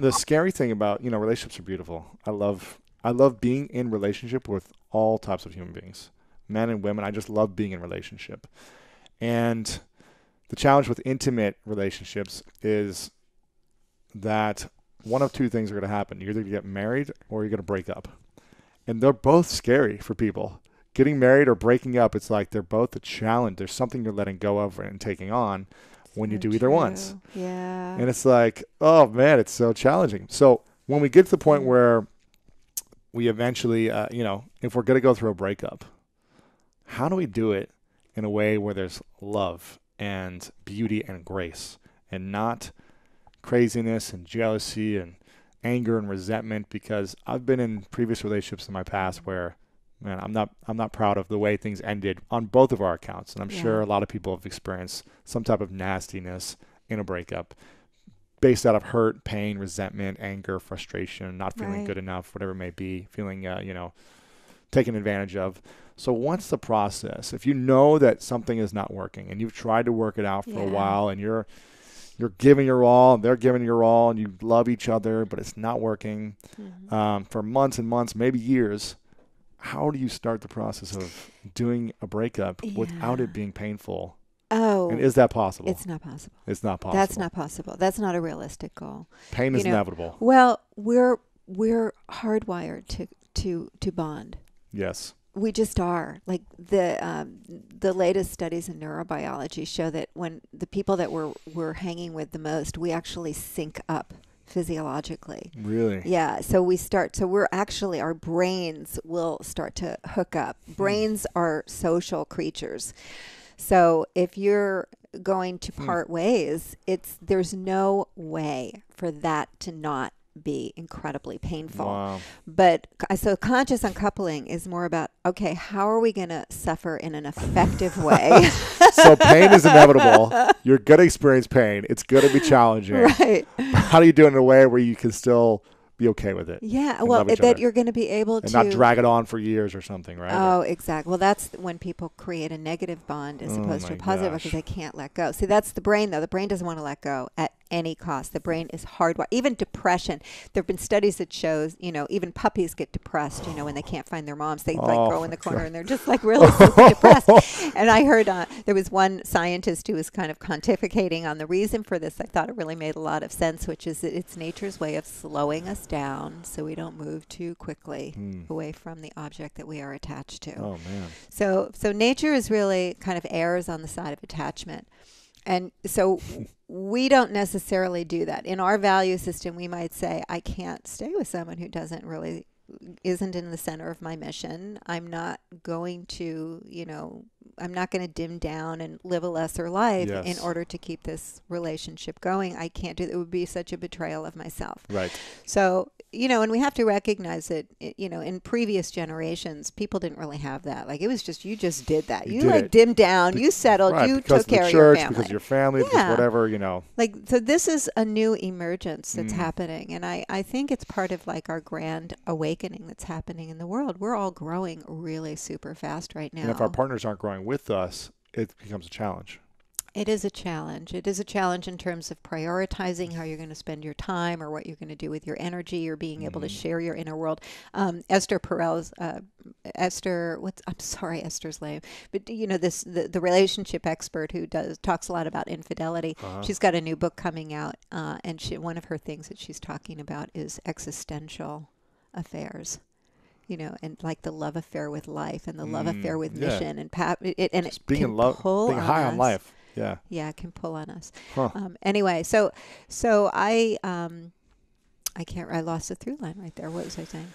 the scary thing about, relationships are beautiful. I love being in relationship with all types of human beings, men and women. I just love being in relationship. And the challenge with intimate relationships is that one of two things are going to happen. You're either going to get married or you're going to break up. And they're both scary for people. Getting married or breaking up, it's like they're both a challenge. There's something you're letting go of and taking on when you do either ones. Yeah. And it's like, oh, man, it's so challenging. So when we get to the point where we eventually, if we're going to go through a breakup, how do we do it in a way where there's love and beauty and grace and not craziness and jealousy and anger and resentment? Because I've been in previous relationships in my past where, man, I'm not proud of the way things ended on both of our accounts. And I'm sure a lot of people have experienced some type of nastiness in a breakup based out of hurt, pain, resentment, anger, frustration, not feeling good enough, whatever it may be, feeling, taken advantage of. So what's the process? If you know that something is not working and you've tried to work it out for a while and you're giving your all, they're giving your all, and you love each other, but it's not working for months and months, maybe years, how do you start the process of doing a breakup without it being painful? Oh. And is that possible? It's not possible. It's not possible. That's not possible. That's not a realistic goal. Pain is inevitable. Well, we're hardwired to bond. Yes. We just are. Like the latest studies in neurobiology show that when the people that we're hanging with the most, we actually sync up physiologically. Really? Yeah. So we're actually, our brains will start to hook up. Brains are social creatures. So if you're going to part ways, there's no way for that to not be incredibly painful. Wow. But so conscious uncoupling is more about, okay, how are we going to suffer in an effective way? So pain is inevitable. You're going to experience pain. It's going to be challenging. Right. How do you do it in a way where you can still be okay with it? Yeah. Well, that you're going to be able and to not drag it on for years or something, right? Oh, exactly. Well, that's when people create a negative bond as opposed to a positive because they can't let go. See, that's the brain, though. The brain doesn't want to let go at any cost. The brain is hardwired. Even depression. There have been studies that shows, even puppies get depressed, when they can't find their moms. They go in the corner and they're just like really super depressed. And I heard there was one scientist who was kind of pontificating on the reason for this. I thought it really made a lot of sense, which is that it's nature's way of slowing us down so we don't move too quickly away from the object that we are attached to. Oh, man. So nature is really kind of errs on the side of attachment. And so we don't necessarily do that. In our value system, we might say, I can't stay with someone who isn't in the center of my mission. I'm not going to, I'm not going to dim down and live a lesser life in order to keep this relationship going. I can't do that. It would be such a betrayal of myself. Right. So, and we have to recognize that, in previous generations, people didn't really have that. Like, it was just, you just did that. You dimmed down, you settled, you took care of your family. Because your family, because whatever, Like, so this is a new emergence that's happening. And I think it's part of like our grand awakening that's happening in the world. We're all growing really super fast right now. And if our partners aren't growing with us, it becomes a challenge. It is a challenge. It is a challenge in terms of prioritizing how you're going to spend your time or what you're going to do with your energy or being able to share your inner world. Esther Perel's, Esther's name, but the relationship expert who talks a lot about infidelity. She's got a new book coming out, and one of her things that she's talking about is existential affairs. And like the love affair with life and the love affair with mission and being in love, being high on life. Yeah. Yeah, it can pull on us. Anyway, so I lost the through line right there. What was I saying?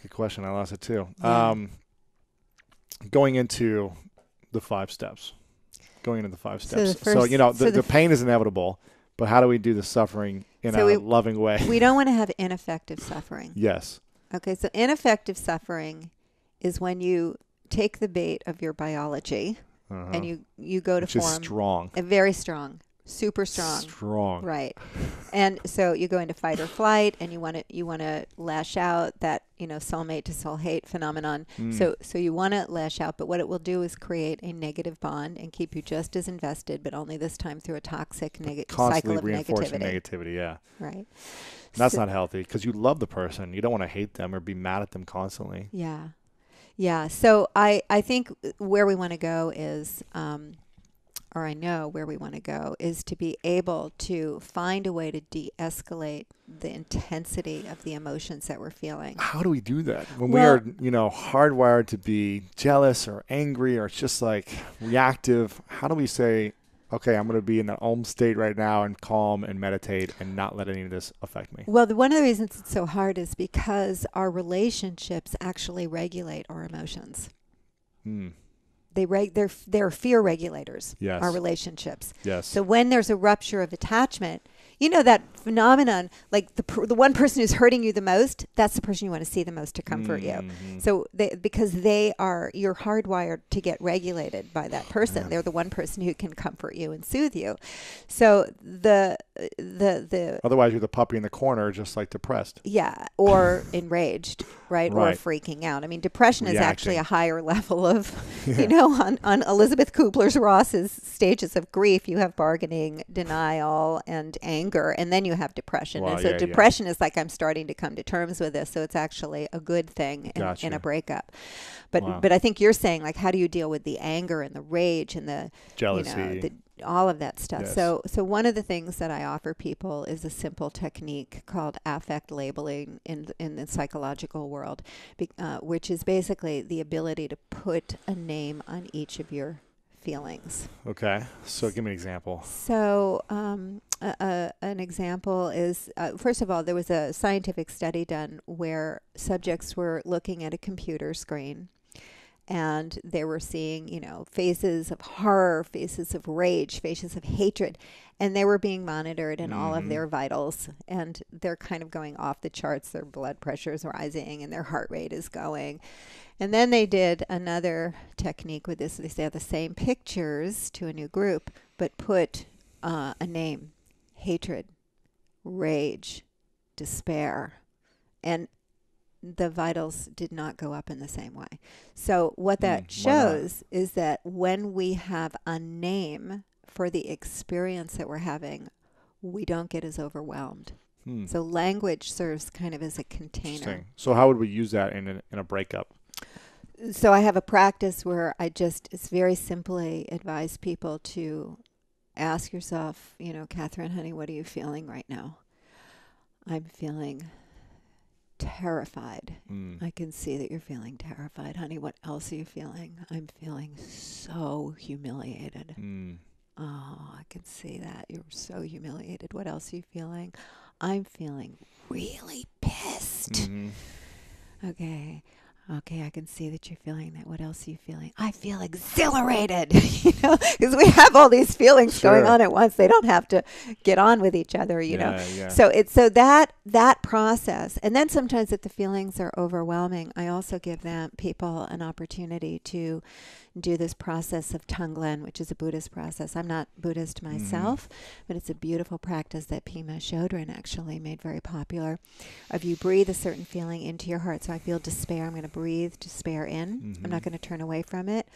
Good question. I lost it too. Yeah. Going into the 5 steps. So the pain is inevitable, but how do we do the suffering in a loving way? We don't want to have ineffective suffering. Yes. Okay, so ineffective suffering is when you take the bait of your biology and you go to form. Which is strong. Very strong. super strong. Strong. Right. And so you go into fight or flight, and you want to lash out, that, soulmate to soul hate phenomenon. So you want to lash out, but what it will do is create a negative bond and keep you just as invested, but only this time through a toxic cycle of reinforcing negativity. Yeah. Right. That's not healthy, because you love the person. You don't want to hate them or be mad at them constantly. Yeah. Yeah. So I think where we want to go is, or I know where we want to go, is to be able to find a way to de-escalate the intensity of the emotions that we're feeling. How do we do that when we are, hardwired to be jealous or angry, or it's just like reactive? How do we say, okay, I'm going to be in that Om state right now and calm and meditate and not let any of this affect me? Well, one of the reasons it's so hard is because our relationships actually regulate our emotions. They're fear regulators. Yes. Our relationships. Yes. So when there's a rupture of attachment, that phenomenon, like the one person who's hurting you the most, that's the person you want to see the most to comfort you. So because you're hardwired to get regulated by that person. Yeah. They're the one person who can comfort you and soothe you. So the otherwise you're the puppy in the corner, just like depressed. Yeah, or enraged, right? Or freaking out. I mean, depression is actually a higher level of, on Elizabeth Kubler-Ross's stages of grief, you have bargaining, denial, and anger, and then you have depression. Wow, and so depression is like, I'm starting to come to terms with this, so it's actually a good thing in a breakup. But I think you're saying, like, how do you deal with the anger and the rage and the jealousy, all of that stuff? Yes. So one of the things that I offer people is a simple technique called affect labeling in the psychological world, which is basically the ability to put a name on each of your feelings. Okay. So give me an example. So an example is, first of all, there was a scientific study done where subjects were looking at a computer screen, and they were seeing, faces of horror, faces of rage, faces of hatred, and they were being monitored in all of their vitals, and they're kind of going off the charts. Their blood pressure is rising and their heart rate is going. And then they did another technique with this. They said the same pictures to a new group, but put a name: hatred, rage, despair, and the vitals did not go up in the same way. So what that shows is that when we have a name for the experience that we're having, we don't get as overwhelmed. So language serves kind of as a container. So how would we use that in a breakup? So I have a practice where it's very simply advise people to ask yourself, Katherine, honey, what are you feeling right now? I'm feeling terrified. I can see that you're feeling terrified. Honey, what else are you feeling? I'm feeling so humiliated. Oh, I can see that. You're so humiliated. What else are you feeling? I'm feeling really pissed. Okay, I can see that you're feeling that. What else are you feeling? I feel exhilarated, because we have all these feelings going on at once. They don't have to get on with each other, know. Yeah. So that process, and then sometimes if the feelings are overwhelming, I also give people an opportunity to do this process of Tonglen, which is a Buddhist process. I'm not Buddhist myself, but it's a beautiful practice that Pema Chodron actually made very popular. If you breathe a certain feeling into your heart, so I feel despair, I'm going to breathe despair in. I'm not going to turn away from it.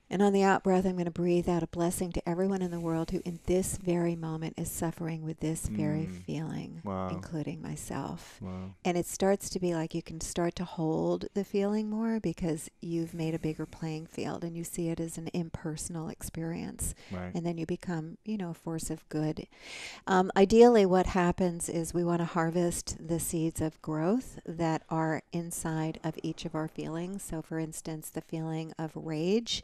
And on the out breath, I'm going to breathe out a blessing to everyone in the world who in this very moment is suffering with this very feeling, including myself. And it starts to be like you can start to hold the feeling more because you've made a bigger playing field and you see it as an impersonal experience. And then you become, a force of good. Ideally, what happens is we want to harvest the seeds of growth that are inside of each of our feelings. So, for instance, the feeling of rage,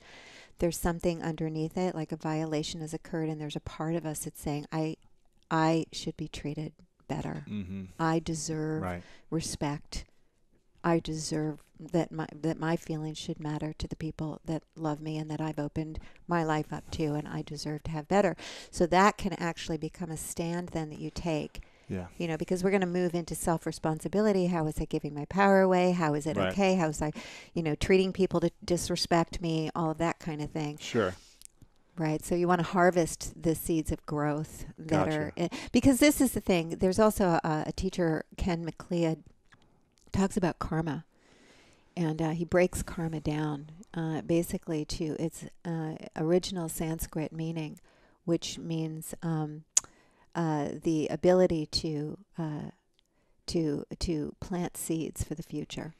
there's something underneath it, like a violation has occurred, and there's a part of us that's saying, I should be treated better. I deserve respect. I deserve that my feelings should matter to the people that love me and that I've opened my life up to, and I deserve to have better. So that can actually become a stand then that you take. Because we're going to move into self-responsibility. How is I giving my power away? How is it okay? How is I, treating people to disrespect me? All of that kind of thing. Sure. Right. So you want to harvest the seeds of growth that Gotcha. are, because this is the thing. There's also a teacher, Ken McLeod, talks about karma, and he breaks karma down basically to its original Sanskrit meaning, which means the ability to plant seeds for the future.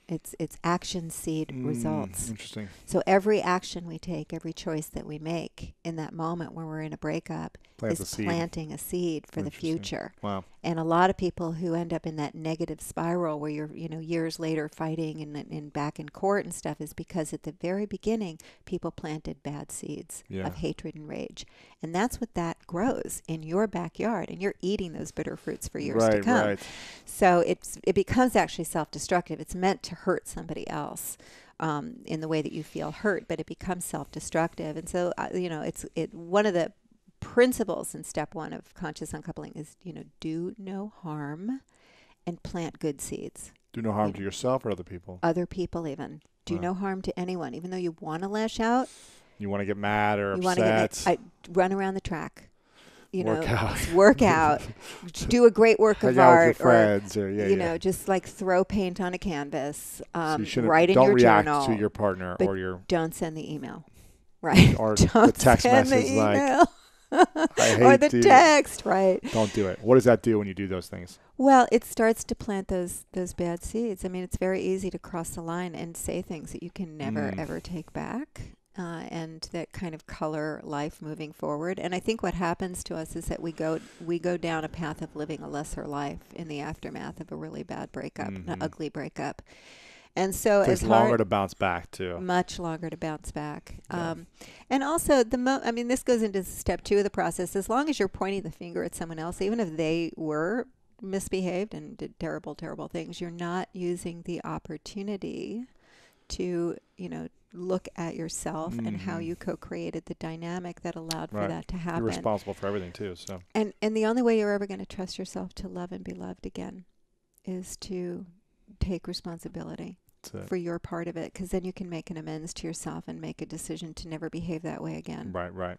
It's action seed results. Interesting. So every action we take, every choice that we make in that moment when we're in a breakup is planting a seed for the future. Wow. And a lot of people who end up in that negative spiral where you're, years later fighting and back in court and stuff is because at the very beginning, people planted bad seeds of hatred and rage. And that's what that grows in your backyard. And you're eating those bitter fruits for years to come. Right. So it becomes actually self-destructive. It's meant to hurt somebody else in the way that you feel hurt, but it becomes self-destructive. And so, one of the principles in step 1 of conscious uncoupling is, do no harm and plant good seeds. Do no harm to yourself or other people? Other people even. Do no harm to anyone. Even though you want to lash out. You want to get mad or upset. Run around the track. Work out. Do a great work of art. Or just like throw paint on a canvas. So write in your journal. Don't react to your partner or your... Don't send the email. Right. Or the text message like... or the text, right? Don't do it. What does that do when you do those things? Well, it starts to plant those bad seeds. I mean, it's very easy to cross the line and say things that you can never, ever take back. And that kind of color life moving forward. And I think what happens to us is that we go down a path of living a lesser life in the aftermath of a really bad breakup, an ugly breakup. And so it's longer to bounce back too. Much longer to bounce back. And also this goes into step 2 of the process. As long as you're pointing the finger at someone else, even if they were misbehaved and did terrible, terrible things, you're not using the opportunity to, look at yourself and how you co-created the dynamic that allowed for that to happen. You're responsible for everything too. So. And the only way you're ever going to trust yourself to love and be loved again is to take responsibility for your part of it, because then you can make an amends to yourself and make a decision to never behave that way again. Right.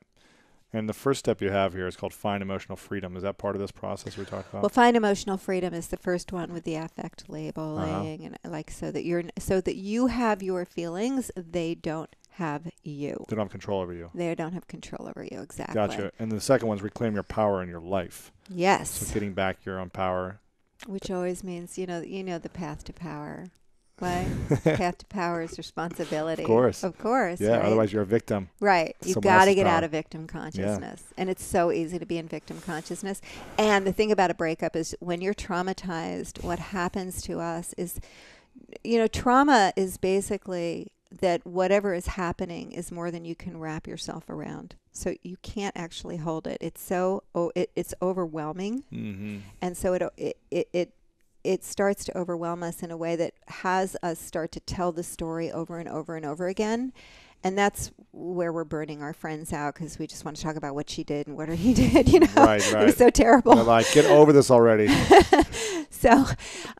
And the first step you have here is called find emotional freedom. Is that part of this process we talked about? Well, find emotional freedom is the first one with the affect labeling, and so that you have your feelings, they don't have you. They don't have control over you. They don't have control over you, exactly. Gotcha. And the second one is reclaim your power in your life. Yes. So getting back your own power. Which always means, the path to power. What? Path to power is responsibility. Of course. Yeah, right? Otherwise you're a victim. Right. You've got to get out of victim consciousness. Yeah. And it's so easy to be in victim consciousness. And the thing about a breakup is when you're traumatized, what happens to us is, trauma is basically that whatever is happening is more than you can wrap yourself around. So you can't actually hold it. It's so it's overwhelming. Mm-hmm. And so it starts to overwhelm us in a way that has us start to tell the story over and over and over again. And that's where we're burning our friends out because we just want to talk about what she did and what he did, Right. It was so terrible. They're like, get over this already. So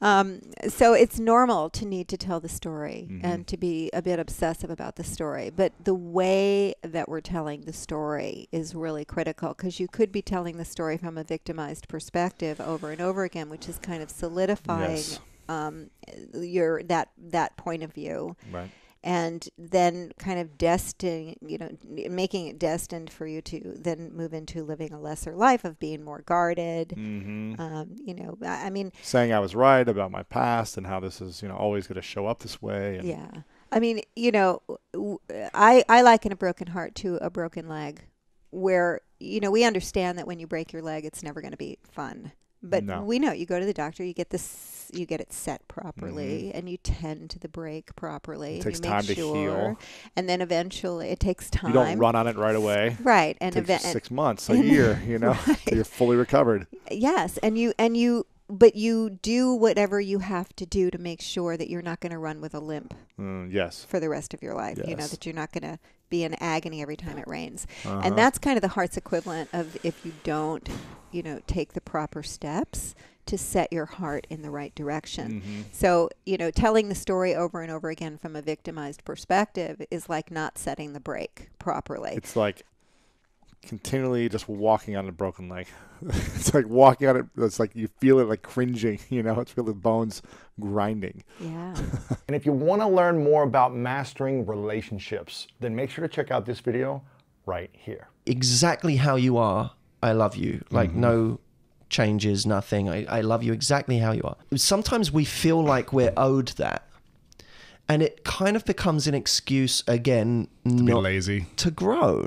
it's normal to need to tell the story and to be a bit obsessive about the story. But the way that we're telling the story is really critical because you could be telling the story from a victimized perspective over and over again, which is kind of solidifying your that point of view. Right. And then kind of making it destined for you to then move into living a lesser life of being more guarded. Saying I was right about my past and how this is, always going to show up this way. And yeah. I mean, I liken a broken heart to a broken leg where, we understand that when you break your leg, it's never going to be fun. But we know you go to the doctor, you get it set properly, and you tend to the break properly. It takes time to heal, and then eventually it takes time. You don't run on it right away, right? And it takes 6 months, a year, right. You're fully recovered. Yes, but you do whatever you have to do to make sure that you're not going to run with a limp. Yes. For the rest of your life, yes. That you're not going to be in agony every time it rains, and that's kind of the heart's equivalent of if you don't. Take the proper steps to set your heart in the right direction. So, telling the story over and over again from a victimized perspective is like not setting the brake properly. It's like, I don't know, 10 years ago, I was continually just walking on a broken leg. It's like walking on it. It's like you feel it like cringing, you know, it's feel the bones grinding. Yeah. And if you want to learn more about mastering relationships, then make sure to check out this video right here. Exactly how you are, I love you. Like no changes, nothing. I love you exactly how you are. Sometimes we feel like we're owed that. And it kind of becomes an excuse again To be lazy. to grow.